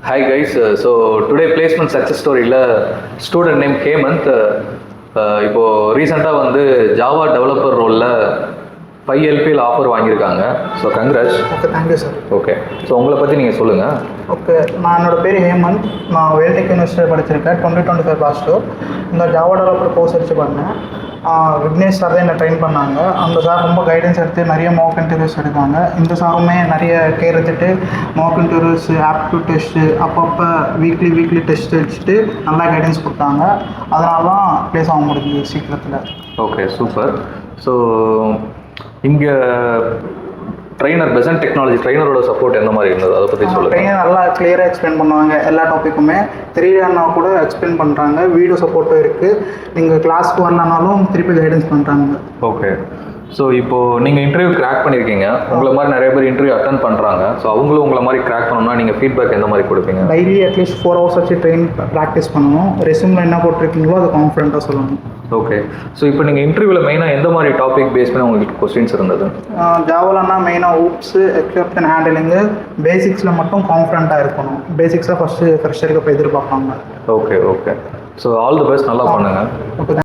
Hi guys, so today placement success storyல student name Hemant இப்போ ரீசெண்டாக வந்து ஜாவா டெவலப்பர் ரோலில் 5 LPL ஆஃபர் வாங்கியிருக்காங்க. So congrats. Okay, thank you sir. Okay, so உங்களை பற்றி நீங்கள் சொல்லுங்கள். ஓகே, என்னோட பேர் ஹேமந்த். நான் வேல்டெக் யூனிவர்சிட்டியில் படிச்சிருக்கேன். 2025 லாஸ்ட் டூர் இந்த ஜாவா டெவலப்பர் கோர்ஸ் வச்சு பண்ணேன். விக்னேஷ் சார் தான் என்னை ட்ரெயின் பண்ணாங்க. அந்த சார் ரொம்ப கைடன்ஸ் எடுத்து நிறைய மாக் இன்டர்வியூஸ் எடுத்தாங்க. இந்த சாருமே நிறைய கேர் எடுத்துட்டு மாக் இன்டர்வியூஸ், ஆப்டிடியூட் டெஸ்ட்டு, அப்பப்போ வீக்லி டெஸ்ட் வச்சுட்டு நல்லா கைடன்ஸ் கொடுத்தாங்க. அதனால தான் ப்ளேஸ் ஆக முடியுது சீக்கிரத்தில். Okay, super. ஸோ இங்கே பெசன்ட் டெக்னாலஜி ட்ரெயினரோட சப்போர்ட் எந்த மாதிரி இருந்தது, அதை பற்றி சொல்லுங்கள். ட்ரெயினர் நல்லா கிளியராக எக்ஸ்பிளைன் பண்ணுவாங்க. எல்லா டாப்பிக்குமே தெரியலன்னா கூட எக்ஸ்பிளைன் பண்ணுறாங்க. வீடியோ சப்போர்ட்டும் இருக்குது. நீங்கள் கிளாஸ்க்கு வரலனாலும் திருப்பி கைடன்ஸ் பண்ணுறாங்க. ஓகே, ஸோ இப்போது நீங்கள் இன்டர்வியூ கிராக் பண்ணியிருக்கீங்க. உங்களை மாதிரி நிறைய பேர் இன்டர்வியூ அட்டன் பண்ணுறாங்க. ஸோ அவங்களும் உங்களை மாதிரி கிராக் பண்ணணும்னா நீங்கள் ஃபீட்பேக் எந்த மாதிரி கொடுப்பீங்க? டெய்லி அட்லீஸ்ட் 4 hours வச்சு ப்ராக்டிஸ் பண்ணணும். ரெஸ்யூமில் என்ன போட்டிருக்கீங்களோ அது கான்ஃபிடென்ட்டாக சொல்லணும். ஓகே, ஸோ இப்போ நீங்கள் இன்டர்வியூவில் மெயினாக எந்த மாதிரி டாபிக் பேஸ் பண்ணி உங்களுக்கு கொஸ்டின்ஸ் இருந்தது? ஜாவாலன்னா மெயினாக ஊப்ஸு, எக்ஸப்ஷன் ஹேண்டிலிங்கு, பேசிக்ஸில் மட்டும் கான்ஃபிடென்ட்டாக இருக்கணும். பேசிக்ஸாக ஃபஸ்ட்டு ஃப்ரெஷருக்கு போய் எதிர்பார்ப்பாங்க. Okay, so all the best, நல்லா பண்ணுங்கள். ஓகே.